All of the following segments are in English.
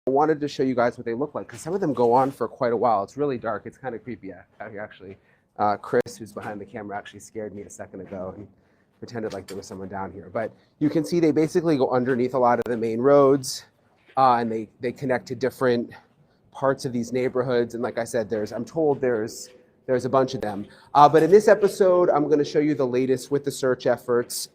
wanted to show you guys what they look like because some of them go on for quite a while. It's really dark. It's kind of creepy, actually. Chris, who's behind the camera, actually scared me a second ago and pretended like there was someone down here. But you can see they basically go underneath a lot of the main roads, and they connect to different parts of these neighborhoods. And like I said, I'm told there's a bunch of them. But in this episode, I'm going to show you the latest with the search efforts.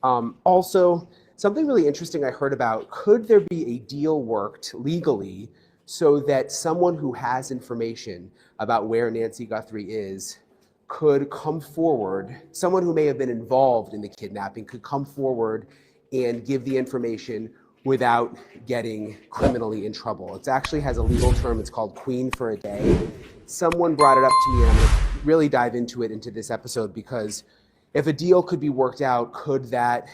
Also, something really interesting I heard about, could there be a deal worked legally so that someone who has information about where Nancy Guthrie is could come forward, someone who may have been involved in the kidnapping could come forward and give the information without getting criminally in trouble. It actually has a legal term, it's called Queen for a Day. Someone brought it up to me, and I'm gonna really dive into this episode, because if a deal could be worked out, could that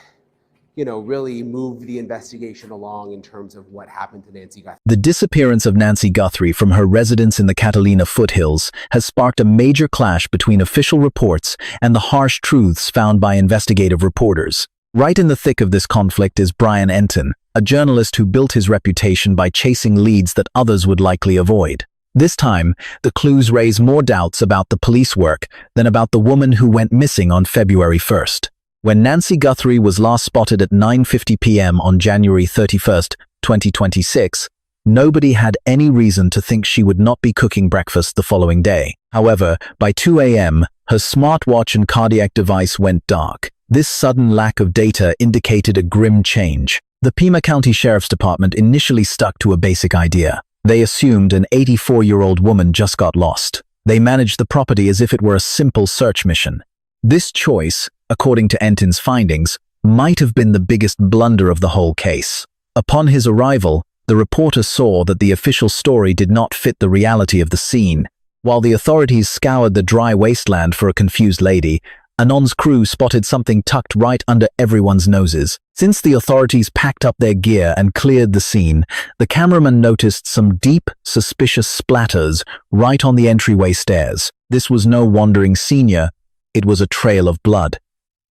really move the investigation along in terms of what happened to Nancy Guthrie. The disappearance of Nancy Guthrie from her residence in the Catalina foothills has sparked a major clash between official reports and the harsh truths found by investigative reporters. Right in the thick of this conflict is Brian Entin, a journalist who built his reputation by chasing leads that others would likely avoid. This time, the clues raise more doubts about the police work than about the woman who went missing on February 1st. When Nancy Guthrie was last spotted at 9:50 p.m. on January 31st, 2026, nobody had any reason to think she would not be cooking breakfast the following day. However, by 2 a.m., her smartwatch and cardiac device went dark. This sudden lack of data indicated a grim change. The Pima County Sheriff's Department initially stuck to a basic idea. They assumed an 84-year-old woman just got lost. They managed the property as if it were a simple search mission. This choice, according to Entin's findings, might have been the biggest blunder of the whole case. Upon his arrival, the reporter saw that the official story did not fit the reality of the scene. While the authorities scoured the dry wasteland for a confused lady, Anon's crew spotted something tucked right under everyone's noses. Since the authorities packed up their gear and cleared the scene, the cameraman noticed some deep, suspicious splatters right on the entryway stairs. This was no wandering senior, it was a trail of blood.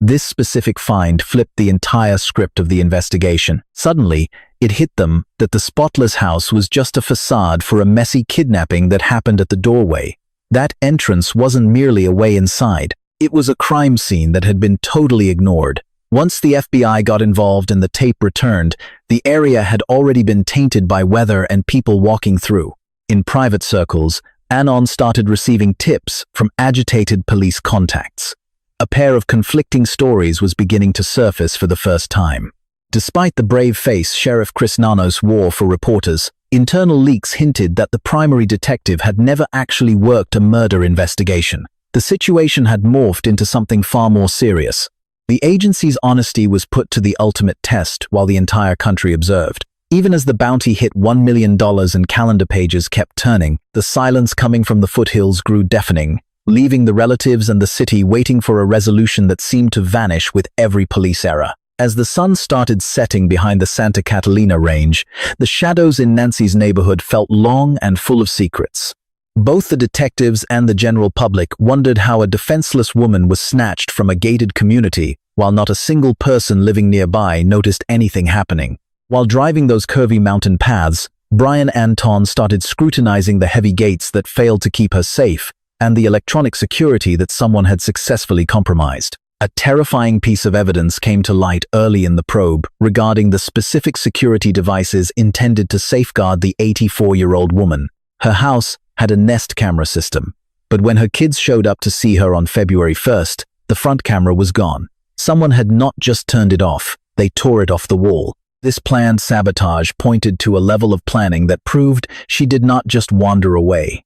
This specific find flipped the entire script of the investigation. Suddenly, it hit them that the spotless house was just a facade for a messy kidnapping that happened at the doorway. That entrance wasn't merely a way inside. It was a crime scene that had been totally ignored. Once the FBI got involved and the tape returned, the area had already been tainted by weather and people walking through. In private circles, Anon started receiving tips from agitated police contacts. A pair of conflicting stories was beginning to surface for the first time. Despite the brave face Sheriff Chris Nanos wore for reporters, internal leaks hinted that the primary detective had never actually worked a murder investigation. The situation had morphed into something far more serious. The agency's honesty was put to the ultimate test while the entire country observed. Even as the bounty hit $1 million and calendar pages kept turning, the silence coming from the foothills grew deafening, leaving the relatives and the city waiting for a resolution that seemed to vanish with every police error. As the sun started setting behind the Santa Catalina range, the shadows in Nancy's neighborhood felt long and full of secrets. Both the detectives and the general public wondered how a defenseless woman was snatched from a gated community, while not a single person living nearby noticed anything happening. While driving those curvy mountain paths, Brian Entin started scrutinizing the heavy gates that failed to keep her safe and the electronic security that someone had successfully compromised. A terrifying piece of evidence came to light early in the probe regarding the specific security devices intended to safeguard the 84-year-old woman. Her house had a Nest camera system, but when her kids showed up to see her on February 1st, the front camera was gone. Someone had not just turned it off, they tore it off the wall. This planned sabotage pointed to a level of planning that proved she did not just wander away.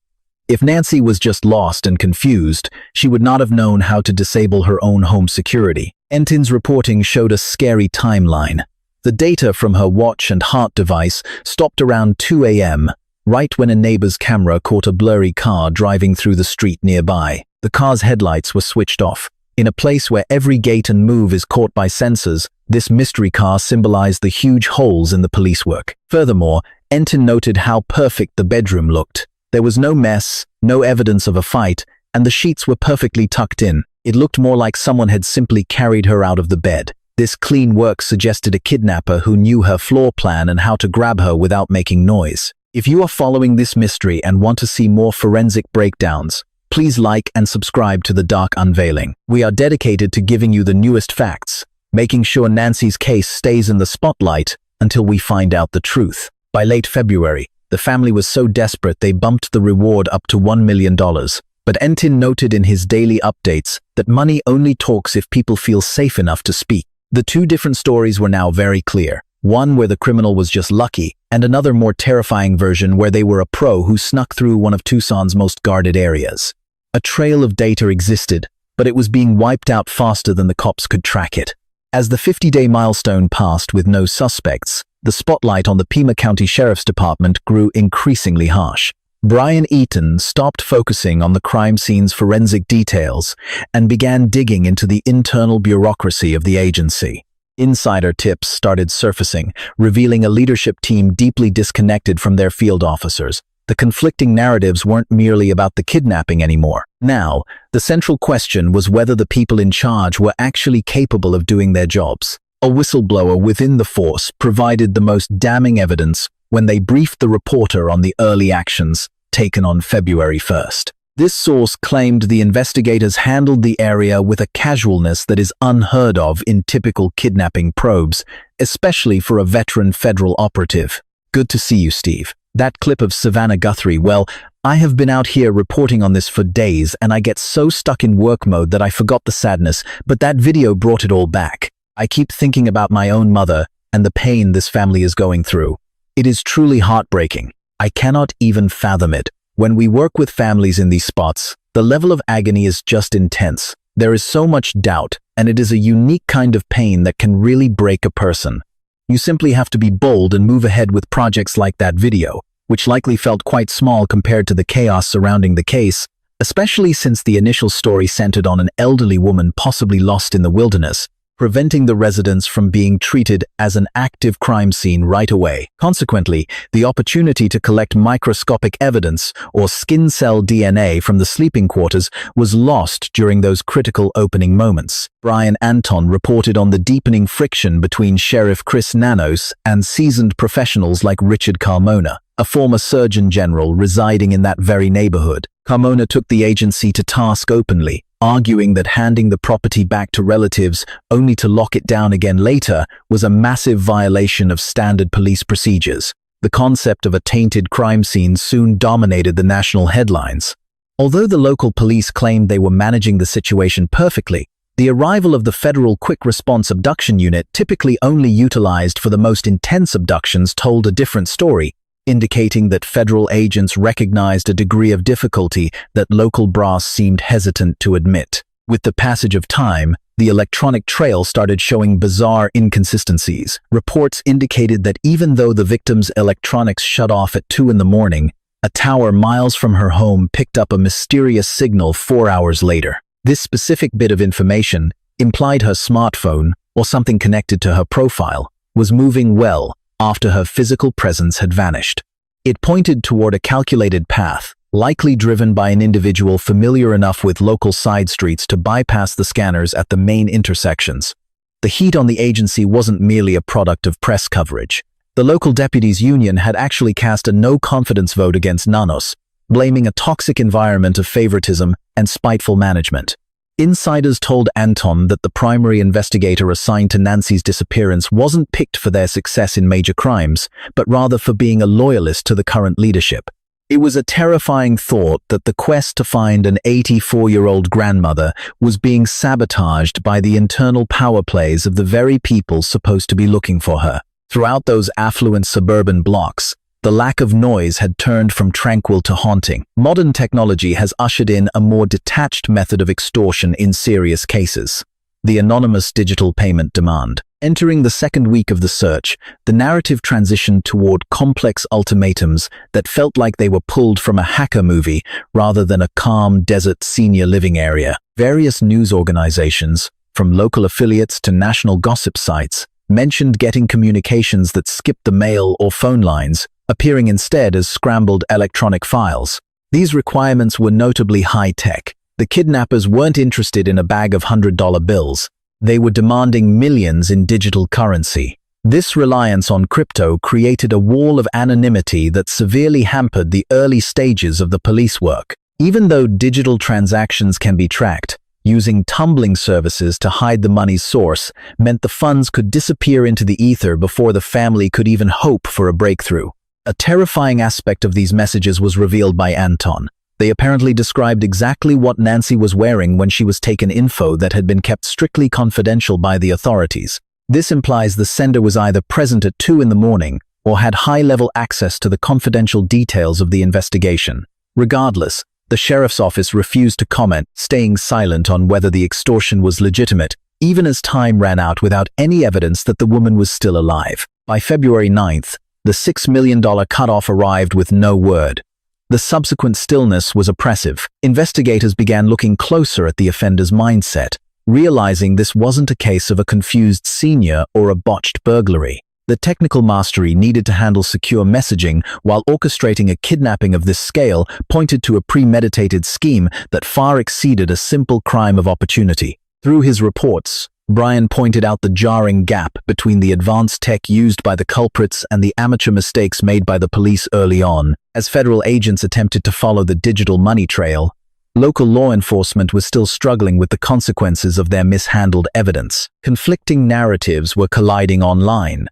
If Nancy was just lost and confused, she would not have known how to disable her own home security. Entin's reporting showed a scary timeline. The data from her watch and heart device stopped around 2 a.m., right when a neighbor's camera caught a blurry car driving through the street nearby. The car's headlights were switched off. In a place where every gait and move is caught by sensors, this mystery car symbolized the huge holes in the police work. Furthermore, Entin noted how perfect the bedroom looked. There was no mess, no evidence of a fight, and the sheets were perfectly tucked in. It looked more like someone had simply carried her out of the bed. This clean work suggested a kidnapper who knew her floor plan and how to grab her without making noise. If you are following this mystery and want to see more forensic breakdowns, please like and subscribe to The Dark Unveiling. We are dedicated to giving you the newest facts, making sure Nancy's case stays in the spotlight until we find out the truth. By late February, the family was so desperate they bumped the reward up to $1 million. But Entin noted in his daily updates that money only talks if people feel safe enough to speak. The two different stories were now very clear. One where the criminal was just lucky, and another more terrifying version where they were a pro who snuck through one of Tucson's most guarded areas. A trail of data existed, but it was being wiped out faster than the cops could track it. As the 50-day milestone passed with no suspects, the spotlight on the Pima County Sheriff's Department grew increasingly harsh. Brian Entin stopped focusing on the crime scene's forensic details and began digging into the internal bureaucracy of the agency. Insider tips started surfacing, revealing a leadership team deeply disconnected from their field officers. The conflicting narratives weren't merely about the kidnapping anymore. Now, the central question was whether the people in charge were actually capable of doing their jobs. A whistleblower within the force provided the most damning evidence when they briefed the reporter on the early actions taken on February 1st. This source claimed the investigators handled the area with a casualness that is unheard of in typical kidnapping probes, especially for a veteran federal operative. Good to see you, Steve. That clip of Savannah Guthrie, well, I have been out here reporting on this for days and I get so stuck in work mode that I forgot the sadness, but that video brought it all back. I keep thinking about my own mother and the pain this family is going through. It is truly heartbreaking. I cannot even fathom it. When we work with families in these spots, the level of agony is just intense. There is so much doubt, and it is a unique kind of pain that can really break a person. You simply have to be bold and move ahead with projects like that video, which likely felt quite small compared to the chaos surrounding the case, especially since the initial story centered on an elderly woman possibly lost in the wilderness, preventing the residents from being treated as an active crime scene right away. Consequently, the opportunity to collect microscopic evidence or skin cell DNA from the sleeping quarters was lost during those critical opening moments. Brian Entin reported on the deepening friction between Sheriff Chris Nanos and seasoned professionals like Richard Carmona, a former Surgeon General residing in that very neighborhood. Carmona took the agency to task openly, arguing that handing the property back to relatives only to lock it down again later was a massive violation of standard police procedures. The concept of a tainted crime scene soon dominated the national headlines. Although the local police claimed they were managing the situation perfectly, the arrival of the Federal Quick Response Abduction Unit, typically only utilized for the most intense abductions, told a different story, indicating that federal agents recognized a degree of difficulty that local brass seemed hesitant to admit. With the passage of time, the electronic trail started showing bizarre inconsistencies. Reports indicated that even though the victim's electronics shut off at 2 in the morning, a tower miles from her home picked up a mysterious signal 4 hours later. This specific bit of information implied her smartphone, or something connected to her profile, was moving well after her physical presence had vanished. It pointed toward a calculated path, likely driven by an individual familiar enough with local side streets to bypass the scanners at the main intersections. The heat on the agency wasn't merely a product of press coverage. The local deputies union had actually cast a no-confidence vote against Nanos, blaming a toxic environment of favoritism and spiteful management. Insiders told Entin that the primary investigator assigned to Nancy's disappearance wasn't picked for their success in major crimes, but rather for being a loyalist to the current leadership. It was a terrifying thought that the quest to find an 84-year-old grandmother was being sabotaged by the internal power plays of the very people supposed to be looking for her. Throughout those affluent suburban blocks, the lack of noise had turned from tranquil to haunting. Modern technology has ushered in a more detached method of extortion in serious cases: the anonymous digital payment demand. Entering the second week of the search, the narrative transitioned toward complex ultimatums that felt like they were pulled from a hacker movie rather than a calm desert senior living area. Various news organizations, from local affiliates to national gossip sites, mentioned getting communications that skipped the mail or phone lines, appearing instead as scrambled electronic files. These requirements were notably high-tech. The kidnappers weren't interested in a bag of $100 bills. They were demanding millions in digital currency. This reliance on crypto created a wall of anonymity that severely hampered the early stages of the police work. Even though digital transactions can be tracked, using tumbling services to hide the money's source meant the funds could disappear into the ether before the family could even hope for a breakthrough. A terrifying aspect of these messages was revealed by Entin. They apparently described exactly what Nancy was wearing when she was taken info that had been kept strictly confidential by the authorities. This implies the sender was either present at 2 in the morning or had high-level access to the confidential details of the investigation. Regardless, the sheriff's office refused to comment, staying silent on whether the extortion was legitimate, even as time ran out without any evidence that the woman was still alive. By February 9th, the $6 million cutoff arrived with no word. The subsequent stillness was oppressive. Investigators began looking closer at the offender's mindset, realizing this wasn't a case of a confused senior or a botched burglary. The technical mastery needed to handle secure messaging while orchestrating a kidnapping of this scale pointed to a premeditated scheme that far exceeded a simple crime of opportunity. Through his reports, Brian pointed out the jarring gap between the advanced tech used by the culprits and the amateur mistakes made by the police early on. As federal agents attempted to follow the digital money trail, local law enforcement was still struggling with the consequences of their mishandled evidence. Conflicting narratives were colliding online.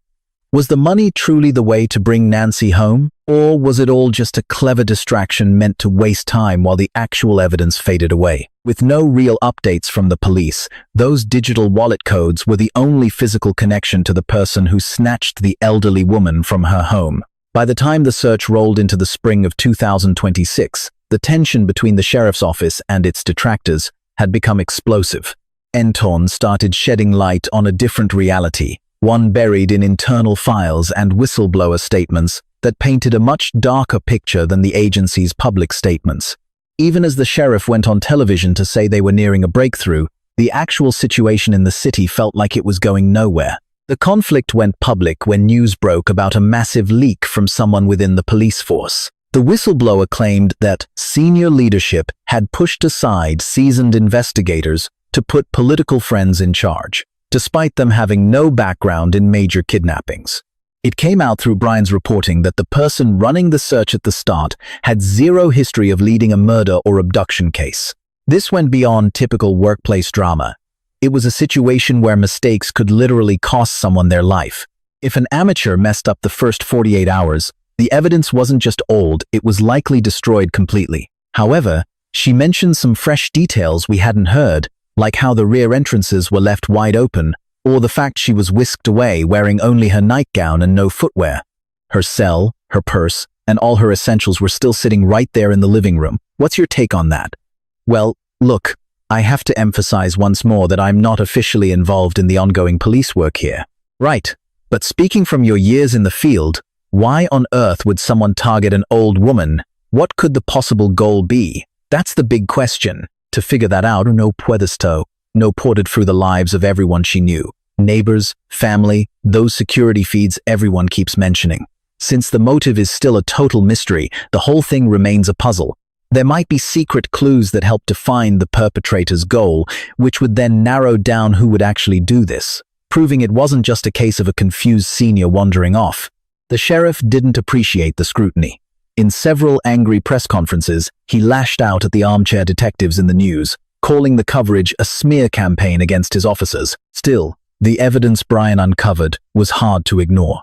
Was the money truly the way to bring Nancy home? Or was it all just a clever distraction meant to waste time while the actual evidence faded away? With no real updates from the police, those digital wallet codes were the only physical connection to the person who snatched the elderly woman from her home. By the time the search rolled into the spring of 2026, the tension between the sheriff's office and its detractors had become explosive. Entin started shedding light on a different reality, one buried in internal files and whistleblower statements that painted a much darker picture than the agency's public statements. Even as the sheriff went on television to say they were nearing a breakthrough, the actual situation in the city felt like it was going nowhere. The conflict went public when news broke about a massive leak from someone within the police force. The whistleblower claimed that senior leadership had pushed aside seasoned investigators to put political friends in charge, despite them having no background in major kidnappings. It came out through Brian's reporting that the person running the search at the start had zero history of leading a murder or abduction case. This went beyond typical workplace drama. It was a situation where mistakes could literally cost someone their life. If an amateur messed up the first 48 hours, the evidence wasn't just old, it was likely destroyed completely. However, she mentioned some fresh details we hadn't heard, like how the rear entrances were left wide open, or the fact she was whisked away wearing only her nightgown and no footwear. Her cell, her purse, and all her essentials were still sitting right there in the living room. What's your take on that? Well, look, I have to emphasize once more that I'm not officially involved in the ongoing police work here. Right, but speaking from your years in the field, why on earth would someone target an old woman? What could the possible goal be? That's the big question. To figure that out, no ported through the lives of everyone she knew. Neighbors, family, those security feeds everyone keeps mentioning. Since the motive is still a total mystery, the whole thing remains a puzzle. There might be secret clues that help define the perpetrator's goal, which would then narrow down who would actually do this, proving it wasn't just a case of a confused senior wandering off. The sheriff didn't appreciate the scrutiny. In several angry press conferences, he lashed out at the armchair detectives in the news, calling the coverage a smear campaign against his officers. Still, the evidence Brian uncovered was hard to ignore.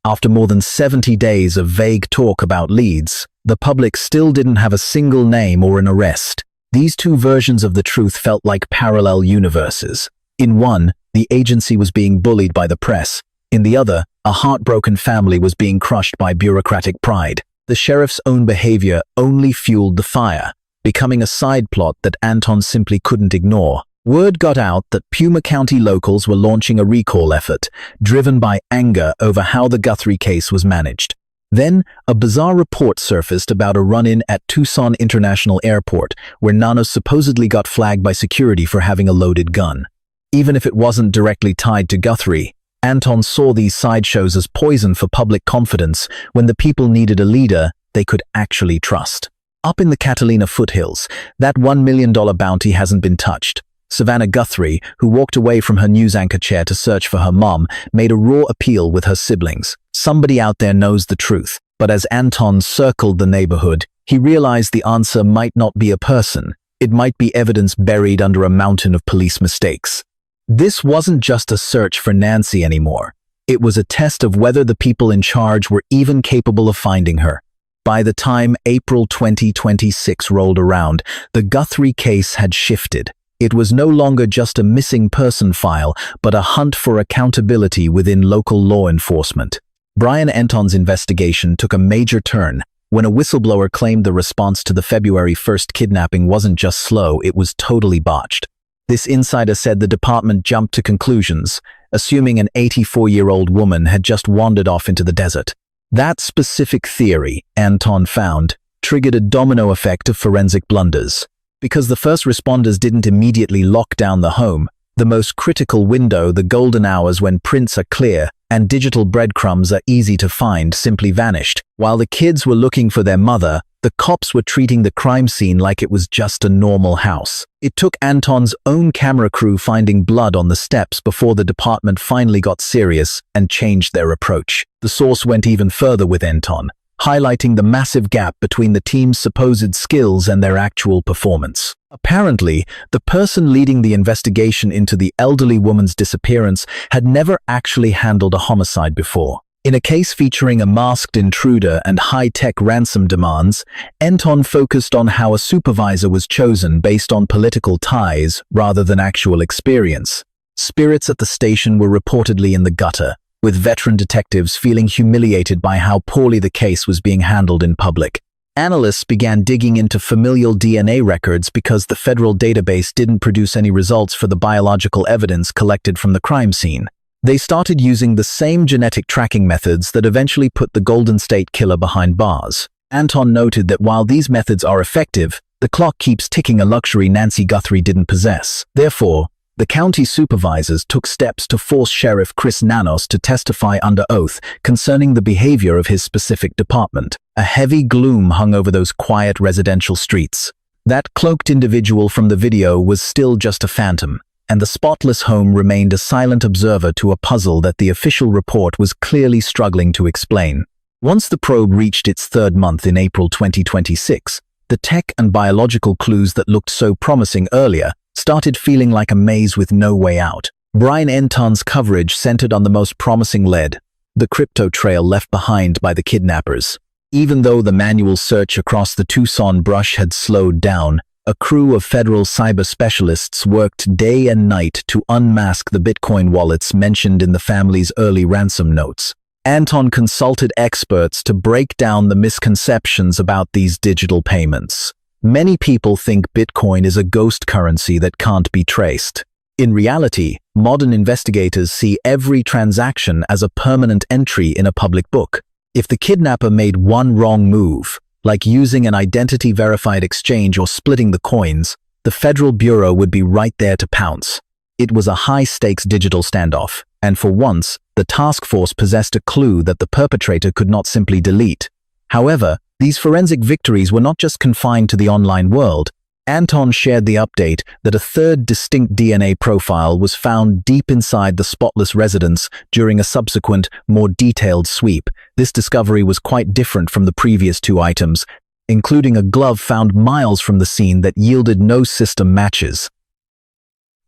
After more than 70 days of vague talk about leads, the public still didn't have a single name or an arrest. These two versions of the truth felt like parallel universes. In one, the agency was being bullied by the press. In the other, a heartbroken family was being crushed by bureaucratic pride. The sheriff's own behavior only fueled the fire, becoming a side plot that Entin simply couldn't ignore. Word got out that Puma County locals were launching a recall effort, driven by anger over how the Guthrie case was managed. Then, a bizarre report surfaced about a run-in at Tucson International Airport, where Nano supposedly got flagged by security for having a loaded gun. Even if it wasn't directly tied to Guthrie, Entin saw these sideshows as poison for public confidence when the people needed a leader they could actually trust. Up in the Catalina foothills, that $1 million bounty hasn't been touched. Savannah Guthrie, who walked away from her news anchor chair to search for her mom, made a raw appeal with her siblings. Somebody out there knows the truth. But as Entin circled the neighborhood, he realized the answer might not be a person. It might be evidence buried under a mountain of police mistakes. This wasn't just a search for Nancy anymore. It was a test of whether the people in charge were even capable of finding her. By the time April 2026 rolled around, the Guthrie case had shifted. It was no longer just a missing person file, but a hunt for accountability within local law enforcement. Brian Entin's investigation took a major turn when a whistleblower claimed the response to the February 1st kidnapping wasn't just slow, it was totally botched. This insider said the department jumped to conclusions, assuming an 84-year-old woman had just wandered off into the desert. That specific theory, Entin found, triggered a domino effect of forensic blunders. Because the first responders didn't immediately lock down the home, the most critical window, the golden hours when prints are clear and digital breadcrumbs are easy to find, simply vanished. While the kids were looking for their mother, the cops were treating the crime scene like it was just a normal house. It took Entin's own camera crew finding blood on the steps before the department finally got serious and changed their approach. The source went even further with Entin, highlighting the massive gap between the team's supposed skills and their actual performance. Apparently, the person leading the investigation into the elderly woman's disappearance had never actually handled a homicide before. In a case featuring a masked intruder and high-tech ransom demands, Entin focused on how a supervisor was chosen based on political ties rather than actual experience. Spirits at the station were reportedly in the gutter, with veteran detectives feeling humiliated by how poorly the case was being handled in public. Analysts began digging into familial DNA records because the federal database didn't produce any results for the biological evidence collected from the crime scene. They started using the same genetic tracking methods that eventually put the Golden State Killer behind bars. Entin noted that while these methods are effective, the clock keeps ticking, a luxury Nancy Guthrie didn't possess. Therefore, the county supervisors took steps to force Sheriff Chris Nanos to testify under oath concerning the behavior of his specific department. A heavy gloom hung over those quiet residential streets. That cloaked individual from the video was still just a phantom, and the spotless home remained a silent observer to a puzzle that the official report was clearly struggling to explain. Once the probe reached its third month in April 2026, the tech and biological clues that looked so promising earlier started feeling like a maze with no way out. Brian Entin's coverage centered on the most promising lead, the crypto trail left behind by the kidnappers. Even though the manual search across the Tucson brush had slowed down, a crew of federal cyber specialists worked day and night to unmask the Bitcoin wallets mentioned in the family's early ransom notes. Entin consulted experts to break down the misconceptions about these digital payments. Many people think Bitcoin is a ghost currency that can't be traced. In reality, modern investigators see every transaction as a permanent entry in a public book. If the kidnapper made one wrong move, like using an identity-verified exchange or splitting the coins, the Federal Bureau would be right there to pounce. It was a high-stakes digital standoff, and for once, the task force possessed a clue that the perpetrator could not simply delete. However, these forensic victories were not just confined to the online world. Entin shared the update that a third distinct DNA profile was found deep inside the spotless residence during a subsequent, more detailed sweep. This discovery was quite different from the previous two items, including a glove found miles from the scene that yielded no system matches.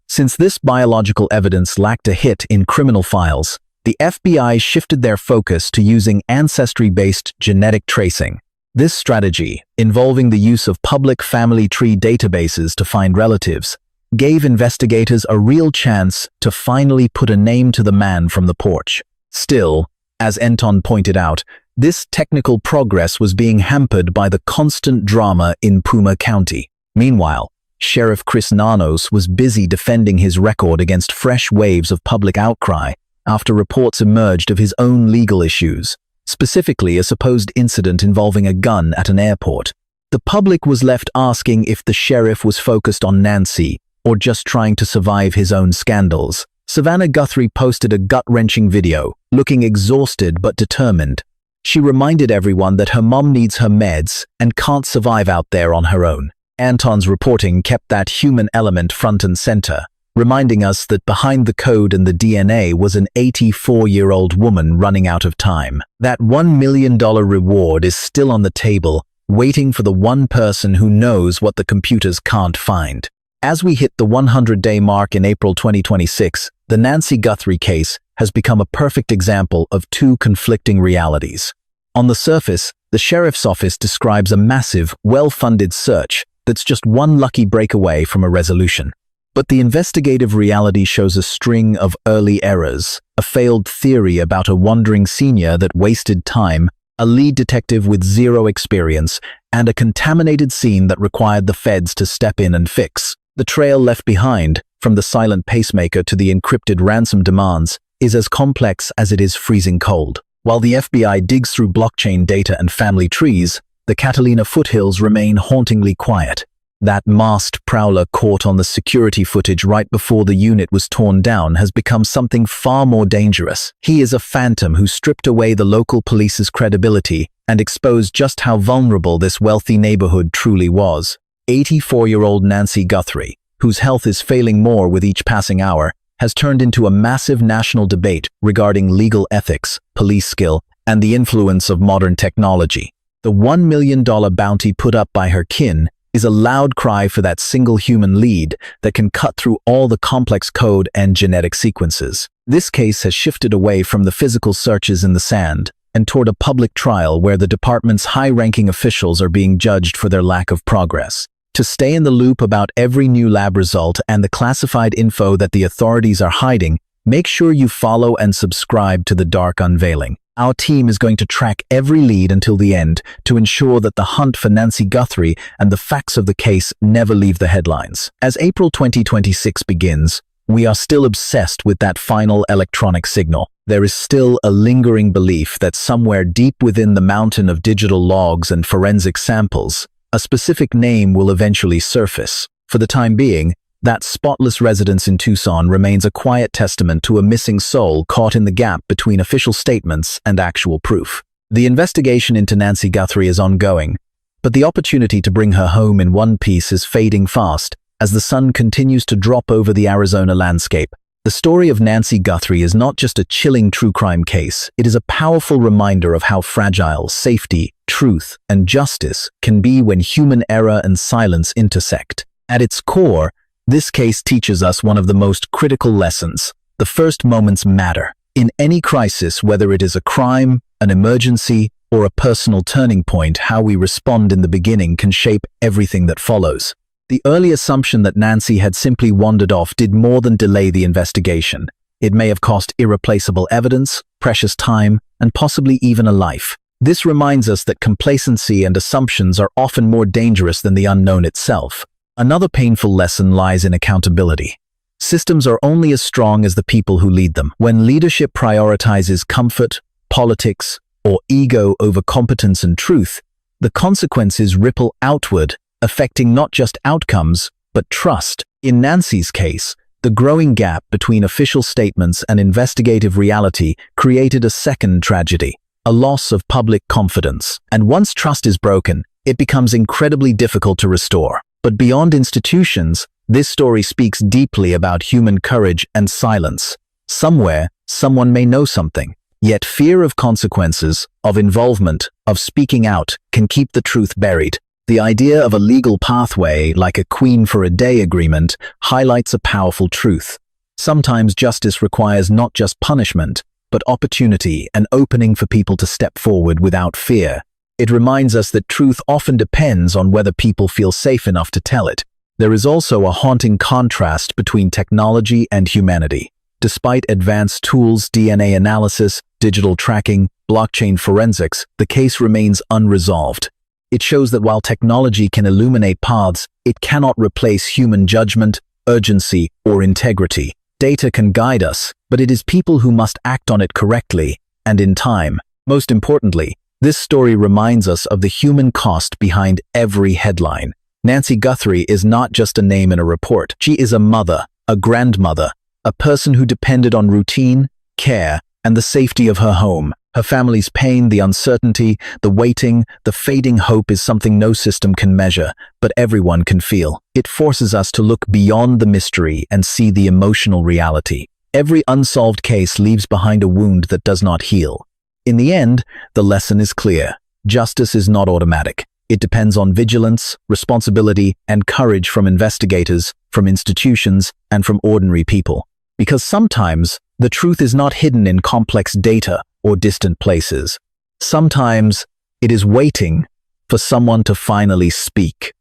Since this biological evidence lacked a hit in criminal files, the FBI shifted their focus to using ancestry-based genetic tracing. This strategy, involving the use of public family tree databases to find relatives, gave investigators a real chance to finally put a name to the man from the porch. Still, as Entin pointed out, this technical progress was being hampered by the constant drama in Puma County. Meanwhile, Sheriff Chris Nanos was busy defending his record against fresh waves of public outcry after reports emerged of his own legal issues. Specifically, a supposed incident involving a gun at an airport. The public was left asking if the sheriff was focused on Nancy or just trying to survive his own scandals. Savannah Guthrie posted a gut-wrenching video, looking exhausted but determined. She reminded everyone that her mom needs her meds and can't survive out there on her own. Entin's reporting kept that human element front and center, reminding us that behind the code and the DNA was an 84-year-old woman running out of time. That $1 million reward is still on the table, waiting for the one person who knows what the computers can't find. As we hit the 100-day mark in April 2026, the Nancy Guthrie case has become a perfect example of two conflicting realities. On the surface, the sheriff's office describes a massive, well-funded search that's just one lucky break away from a resolution. But the investigative reality shows a string of early errors, a failed theory about a wandering senior that wasted time, a lead detective with zero experience, and a contaminated scene that required the feds to step in and fix. The trail left behind, from the silent pacemaker to the encrypted ransom demands, is as complex as it is freezing cold. While the FBI digs through blockchain data and family trees, the Catalina foothills remain hauntingly quiet. That masked prowler caught on the security footage right before the unit was torn down has become something far more dangerous. He is a phantom who stripped away the local police's credibility and exposed just how vulnerable this wealthy neighborhood truly was. 84-year-old Nancy Guthrie, whose health is failing more with each passing hour, has turned into a massive national debate regarding legal ethics, police skill, and the influence of modern technology. The $1 million bounty put up by her kin is a loud cry for that single human lead that can cut through all the complex code and genetic sequences. This case has shifted away from the physical searches in the sand and toward a public trial where the department's high-ranking officials are being judged for their lack of progress. To stay in the loop about every new lab result and the classified info that the authorities are hiding, make sure you follow and subscribe to The Dark Unveiling. Our team is going to track every lead until the end to ensure that the hunt for Nancy Guthrie and the facts of the case never leave the headlines. As April 2026 begins, we are still obsessed with that final electronic signal. There is still a lingering belief that somewhere deep within the mountain of digital logs and forensic samples, a specific name will eventually surface. For the time being, that spotless residence in Tucson remains a quiet testament to a missing soul caught in the gap between official statements and actual proof. The investigation into Nancy Guthrie is ongoing, but the opportunity to bring her home in one piece is fading fast as the sun continues to drop over the Arizona landscape. The story of Nancy Guthrie is not just a chilling true crime case, it is a powerful reminder of how fragile safety, truth, and justice can be when human error and silence intersect. At its core, this case teaches us one of the most critical lessons. The first moments matter. In any crisis, whether it is a crime, an emergency, or a personal turning point, how we respond in the beginning can shape everything that follows. The early assumption that Nancy had simply wandered off did more than delay the investigation. It may have cost irreplaceable evidence, precious time, and possibly even a life. This reminds us that complacency and assumptions are often more dangerous than the unknown itself. Another painful lesson lies in accountability. Systems are only as strong as the people who lead them. When leadership prioritizes comfort, politics, or ego over competence and truth, the consequences ripple outward, affecting not just outcomes, but trust. In Nancy's case, the growing gap between official statements and investigative reality created a second tragedy, a loss of public confidence. And once trust is broken, it becomes incredibly difficult to restore. But beyond institutions, this story speaks deeply about human courage and silence. Somewhere, someone may know something, yet fear of consequences, of involvement, of speaking out can keep the truth buried. The idea of a legal pathway, like a queen for a day agreement, highlights a powerful truth. Sometimes justice requires not just punishment, but opportunity and opening for people to step forward without fear. It reminds us that truth often depends on whether people feel safe enough to tell it. There is also a haunting contrast between technology and humanity. Despite advanced tools, DNA analysis, digital tracking, blockchain forensics, the case remains unresolved. It shows that while technology can illuminate paths, it cannot replace human judgment, urgency, or integrity. Data can guide us, but it is people who must act on it correctly and in time. Most importantly, this story reminds us of the human cost behind every headline. Nancy Guthrie is not just a name in a report. She is a mother, a grandmother, a person who depended on routine, care, and the safety of her home. Her family's pain, the uncertainty, the waiting, the fading hope is something no system can measure, but everyone can feel. It forces us to look beyond the mystery and see the emotional reality. Every unsolved case leaves behind a wound that does not heal. In the end, the lesson is clear. Justice is not automatic. It depends on vigilance, responsibility, and courage from investigators, from institutions, and from ordinary people. Because sometimes, the truth is not hidden in complex data or distant places. Sometimes, it is waiting for someone to finally speak.